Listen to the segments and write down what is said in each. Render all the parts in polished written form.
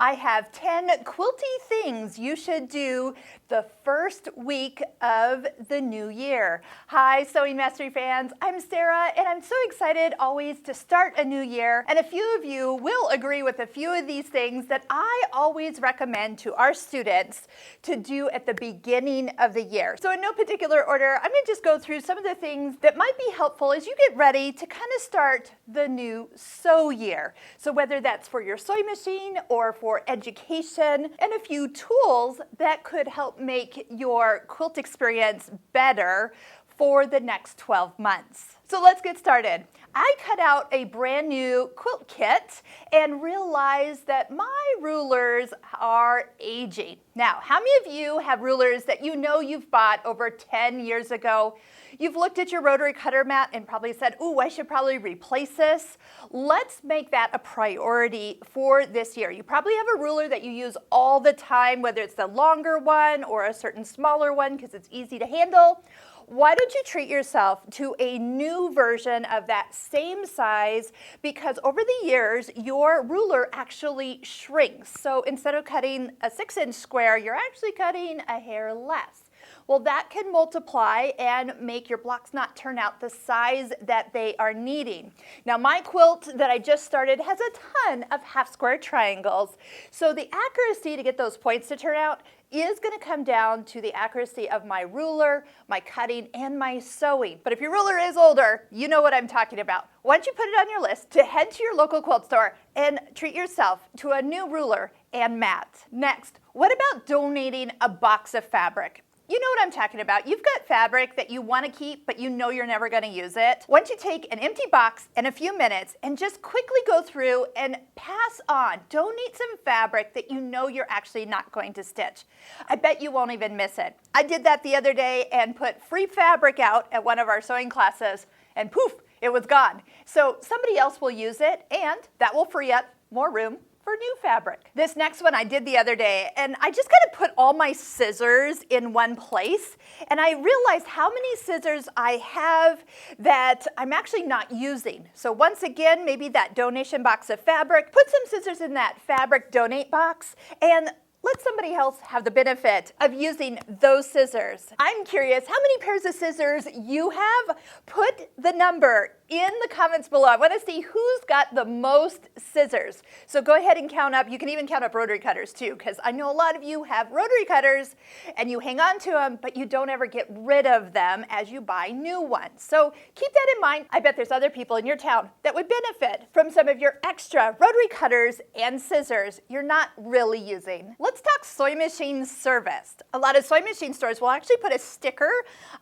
I have 10 quilty things you should do the first week of the new year. Hi, Sewing Mastery fans. I'm Sarah, and I'm so excited always to start a new year. And a few of you will agree with a few of these things that I always recommend to our students to do at the beginning of the year. So in no particular order, I'm going to just go through some of the things that might be helpful as you get ready to kind of start the new sew year. So whether that's for your sewing machine or for education, and a few tools that could help make your quilt experience better for the next 12 months. So let's get started. I cut out a brand new quilt kit and realized that my rulers are aging. Now, how many of you have rulers that you know you've bought over 10 years ago? You've looked at your rotary cutter mat and probably said, ooh, I should probably replace this. Let's make that a priority for this year. You probably have a ruler that you use all the time, whether it's the longer one or a certain smaller one because it's easy to handle. Why don't you treat yourself to a new version of that same size, because over the years, your ruler actually shrinks. So instead of cutting a 6-inch square, you're actually cutting a hair less. Well, that can multiply and make your blocks not turn out the size that they are needing. Now, my quilt that I just started has a ton of half square triangles. So the accuracy to get those points to turn out is going to come down to the accuracy of my ruler, my cutting, and my sewing. But if your ruler is older, you know what I'm talking about. Why don't you put it on your list to head to your local quilt store and treat yourself to a new ruler and mat. Next, what about donating a box of fabric? You know what I'm talking about. You've got fabric that you want to keep, but you know you're never going to use it. Why don't you take an empty box in a few minutes and just quickly go through and pass on, donate some fabric that you know you're actually not going to stitch. I bet you won't even miss it. I did that the other day and put free fabric out at one of our sewing classes, and poof, it was gone. So somebody else will use it, and that will free up more room for new fabric. This next one I did the other day, and I just kind of put all my scissors in one place, and I realized how many scissors I have that I'm actually not using. So once again, maybe that donation box of fabric, put some scissors in that fabric donate box, and let somebody else have the benefit of using those scissors. I'm curious how many pairs of scissors you have. Put the number in the comments below. I want to see who's got the most scissors. So go ahead and count up. You can even count up rotary cutters too, because I know a lot of you have rotary cutters and you hang on to them, but you don't ever get rid of them as you buy new ones. So keep that in mind. I bet there's other people in your town that would benefit from some of your extra rotary cutters and scissors you're not really using. Let's talk sewing machine service. A lot of sewing machine stores will actually put a sticker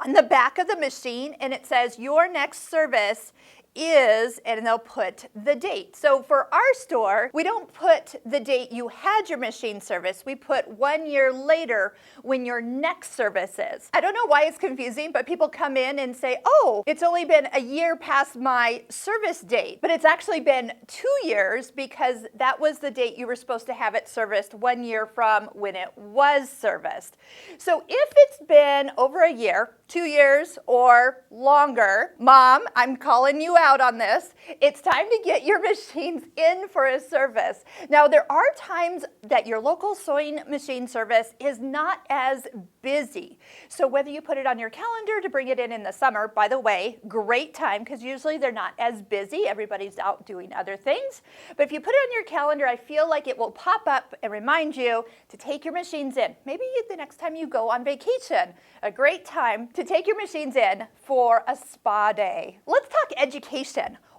on the back of the machine and it says your next service is, and they'll put the date. So for our store, we don't put the date you had your machine service. We put 1 year later when your next service is. I don't know why it's confusing, but people come in and say, oh, it's only been a year past my service date, but it's actually been 2 years because that was the date you were supposed to have it serviced 1 year from when it was serviced. So if it's been over a year, 2 years or longer, Mom, I'm calling you out on this. It's time to get your machines in for a service. Now, there are times that your local sewing machine service is not as busy. So whether you put it on your calendar to bring it in the summer, by the way, great time because usually they're not as busy. Everybody's out doing other things. But if you put it on your calendar, I feel like it will pop up and remind you to take your machines in. Maybe the next time you go on vacation, a great time to take your machines in for a spa day. Let's talk education.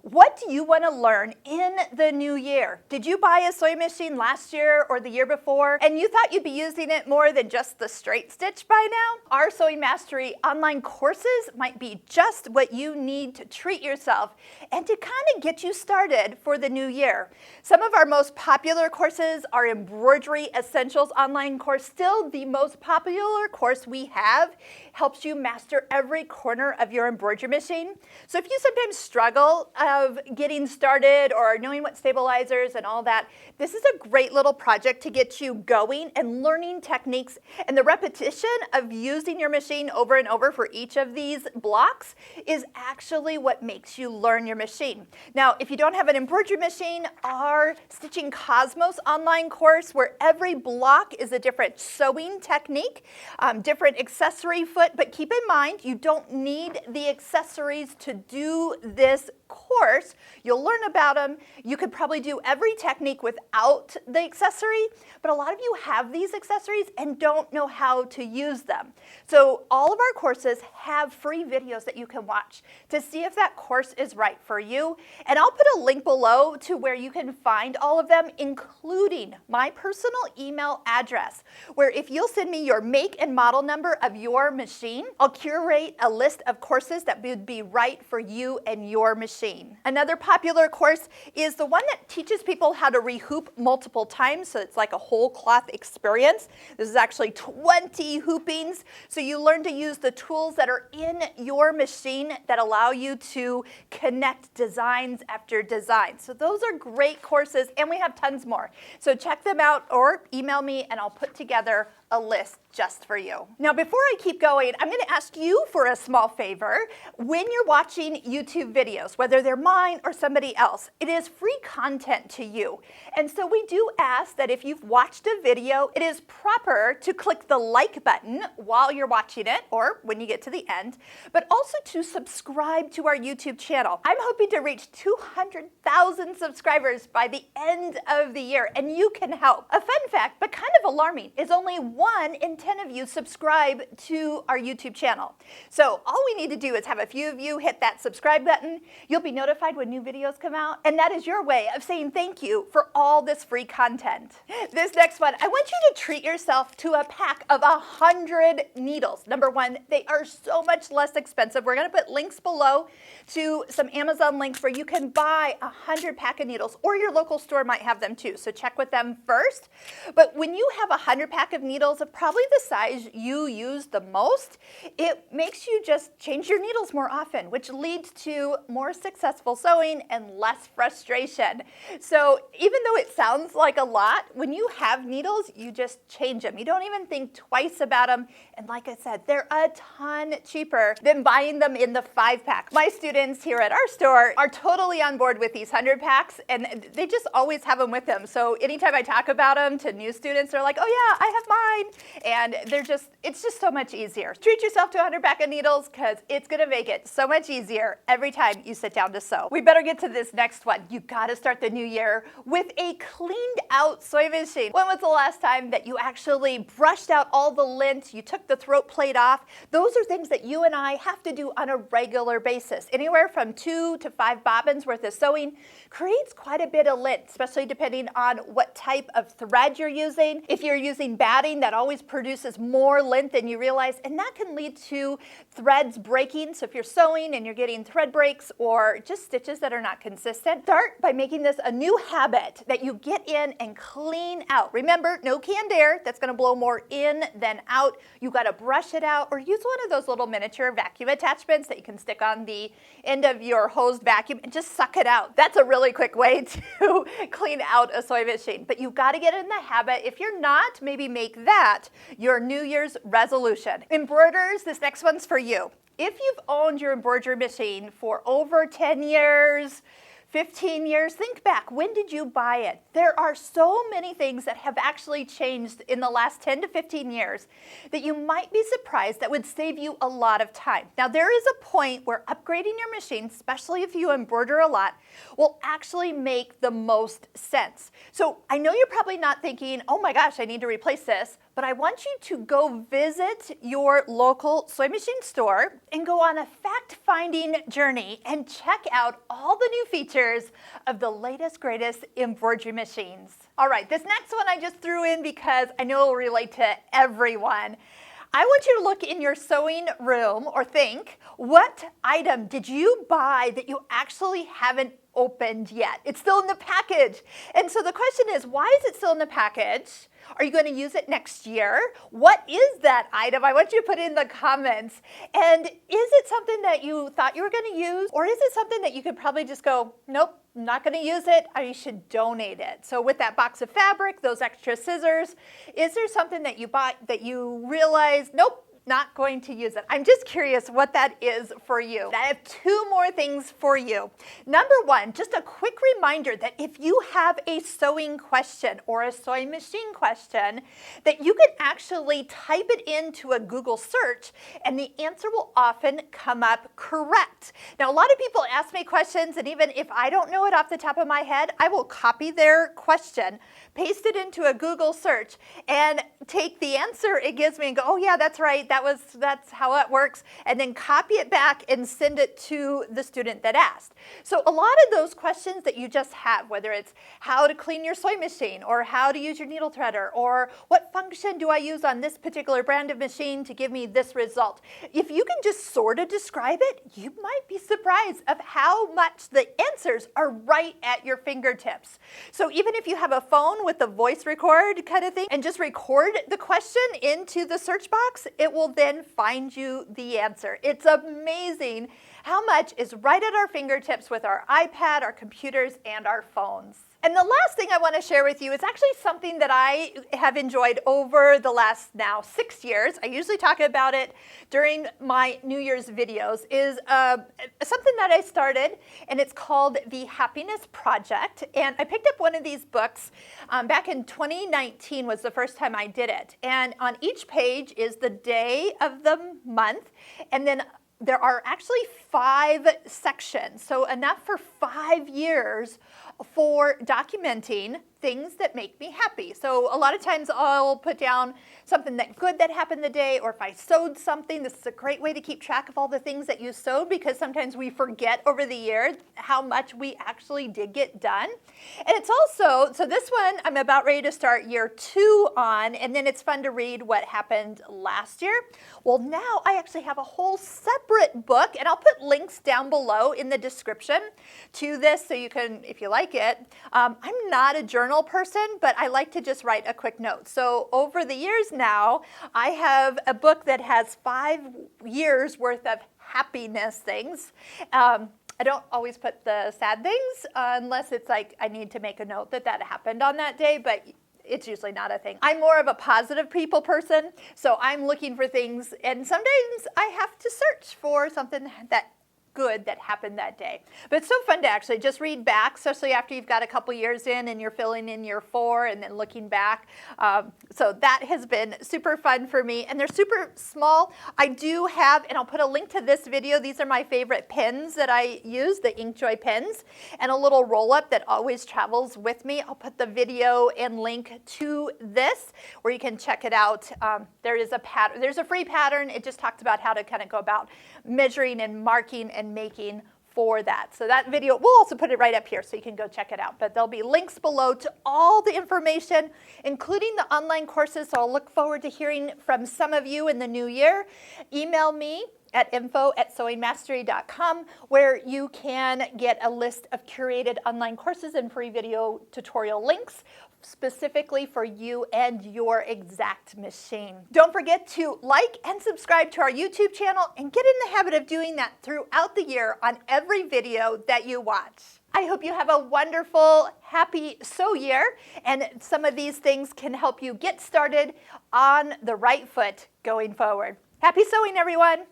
What do you want to learn in the new year? Did you buy a sewing machine last year or the year before and you thought you'd be using it more than just the straight stitch by now? Our Sewing Mastery online courses might be just what you need to treat yourself and to kind of get you started for the new year. Some of our most popular courses are Embroidery Essentials online course, still the most popular course we have, helps you master every corner of your embroidery machine. So if you sometimes struggle of getting started or knowing what stabilizers and all that, this is a great little project to get you going and learning techniques. And the repetition of using your machine over and over for each of these blocks is actually what makes you learn your machine. Now, if you don't have an embroidery machine, our Stitching Cosmos online course, where every block is a different sewing technique, different accessory foot, but keep in mind, you don't need the accessories to do this course. You'll learn about them. You could probably do every technique without the accessory, but a lot of you have these accessories and don't know how to use them. So all of our courses have free videos that you can watch to see if that course is right for you. And I'll put a link below to where you can find all of them, including my personal email address, where if you'll send me your make and model number of your machine, I'll curate a list of courses that would be right for you and your machine. Another popular course is the one that teaches people how to rehoop multiple times, so it's like a whole cloth experience. This is actually 20 hoopings, so you learn to use the tools that are in your machine that allow you to connect designs after design. So those are great courses, and we have tons more. So check them out or email me and I'll put together a list just for you. Now, before I keep going, I'm going to ask you for a small favor. When you're watching YouTube videos, whether they're mine or somebody else, it is free content to you. And so we do ask that if you've watched a video, it is proper to click the like button while you're watching it or when you get to the end, but also to subscribe to our YouTube channel. I'm hoping to reach 200,000 subscribers by the end of the year, and you can help. A fun fact, but kind of alarming, is only 1 in 10 of you subscribe to our YouTube channel. So all we need to do is have a few of you hit that subscribe button. You'll be notified when new videos come out, and that is your way of saying thank you for all this free content. This next one, I want you to treat yourself to a pack of 100 needles. Number one, they are so much less expensive. We're going to put links below to some Amazon links where you can buy 100 pack of needles, or your local store might have them too, so check with them first. But when you have 100 pack of needles of probably the size you use the most, it makes you just change your needles more often, which leads to more successful sewing and less frustration. So even though it sounds like a lot, when you have needles, you just change them. You don't even think twice about them. And like I said, they're a ton cheaper than buying them in the 5-pack. My students here at our store are totally on board with these 100 packs, and they just always have them with them. So anytime I talk about them to new students, they're like, oh yeah, I have mine. And it's just so much easier. Treat yourself to a 100 pack of needles, because it's gonna make it so much easier every time you sit down to sew. We better get to this next one. You gotta start the new year with a cleaned out sewing machine. When was the last time that you actually brushed out all the lint, you took the throat plate off? Those are things that you and I have to do on a regular basis. Anywhere from 2 to 5 bobbins worth of sewing creates quite a bit of lint, especially depending on what type of thread you're using. If you're using batting, that always produces more lint than you realize, and that can lead to threads breaking. So if you're sewing and you're getting thread breaks or just stitches that are not consistent, start by making this a new habit that you get in and clean out. Remember, no canned air. That's going to blow more in than out. You got to brush it out or use one of those little miniature vacuum attachments that you can stick on the end of your hosed vacuum and just suck it out. That's a really quick way to clean out a sewing machine. But you've got to get in the habit. If you're not, maybe make that your New Year's resolution. Embroiderers, this next one's for you. If you've owned your embroidery machine for over 10 years, 15 years, think back. When did you buy it? There are so many things that have actually changed in the last 10 to 15 years that you might be surprised that would save you a lot of time. Now, there is a point where upgrading your machine, especially if you embroider a lot, will actually make the most sense. So I know you're probably not thinking, oh my gosh, I need to replace this, but I want you to go visit your local sewing machine store and go on a fact-finding journey and check out all the new features of the latest, greatest embroidery machines. All right, this next one I just threw in because I know it will relate to everyone. I want you to look in your sewing room or think, what item did you buy that you actually haven't opened yet. It's still in the package. And so the question is, why is it still in the package? Are you going to use it next year? What is that item? I want you to put it in the comments. And is it something that you thought you were going to use? Or is it something that you could probably just go, nope, I'm not going to use it. I should donate it. So with that box of fabric, those extra scissors, is there something that you bought that you realized, nope, not going to use it? I'm just curious what that is for you. I have two more things for you. Number one, just a quick reminder that if you have a sewing question or a sewing machine question, that you can actually type it into a Google search and the answer will often come up correct. Now, a lot of people ask me questions, and even if I don't know it off the top of my head, I will copy their question, paste it into a Google search, and take the answer it gives me and go, oh yeah, that's right. That's how it works, and then copy it back and send it to the student that asked. So a lot of those questions that you just have, whether it's how to clean your sewing machine, or how to use your needle threader, or what function do I use on this particular brand of machine to give me this result, if you can just sort of describe it, you might be surprised of how much the answers are right at your fingertips. So even if you have a phone with a voice record kind of thing and just record the question into the search box, it will then find you the answer. It's amazing how much is right at our fingertips with our iPad, our computers, and our phones. And the last thing I want to share with you is actually something that I have enjoyed over the last now 6 years. I usually talk about it during my New Year's videos, is something that I started, and it's called the Happiness Project. And I picked up one of these books back in 2019 was the first time I did it. And on each page is the day of the month, and then there are actually 5 sections, so enough for 5 years for documenting things that make me happy. So a lot of times I'll put down something good that happened the day, or if I sewed something. This is a great way to keep track of all the things that you sewed, because sometimes we forget over the year how much we actually did get done. And it's also, so this one I'm about ready to start year 2 on, and then it's fun to read what happened last year. Well, now I actually have a whole separate book, and I'll put links down below in the description to this so you can, if you like it. I'm not a journal person, but I like to just write a quick note. So over the years now, I have a book that has 5 years worth of happiness things. I don't always put the sad things unless it's like I need to make a note that happened on that day, but it's usually not a thing. I'm more of a positive people person, so I'm looking for things, and sometimes I have to search for something that good that happened that day. But it's so fun to actually just read back, especially after you've got a couple years in and you're filling in year 4 and then looking back. So that has been super fun for me, and they're super small. I do have, and I'll put a link to this video, these are my favorite pens that I use, the Inkjoy pens, and a little roll-up that always travels with me. I'll put the video and link to this where you can check it out. There is a pattern, there's a free pattern. It just talks about how to kind of go about measuring and marking and making for that. So that video, we'll also put it right up here so you can go check it out. But there'll be links below to all the information, including the online courses. So I'll look forward to hearing from some of you in the new year. Email me at info@sewingmastery.com, where you can get a list of curated online courses and free video tutorial links specifically for you and your exact machine. Don't forget to like and subscribe to our YouTube channel, and get in the habit of doing that throughout the year on every video that you watch. I hope you have a wonderful, happy sew year, and some of these things can help you get started on the right foot going forward. Happy sewing, everyone!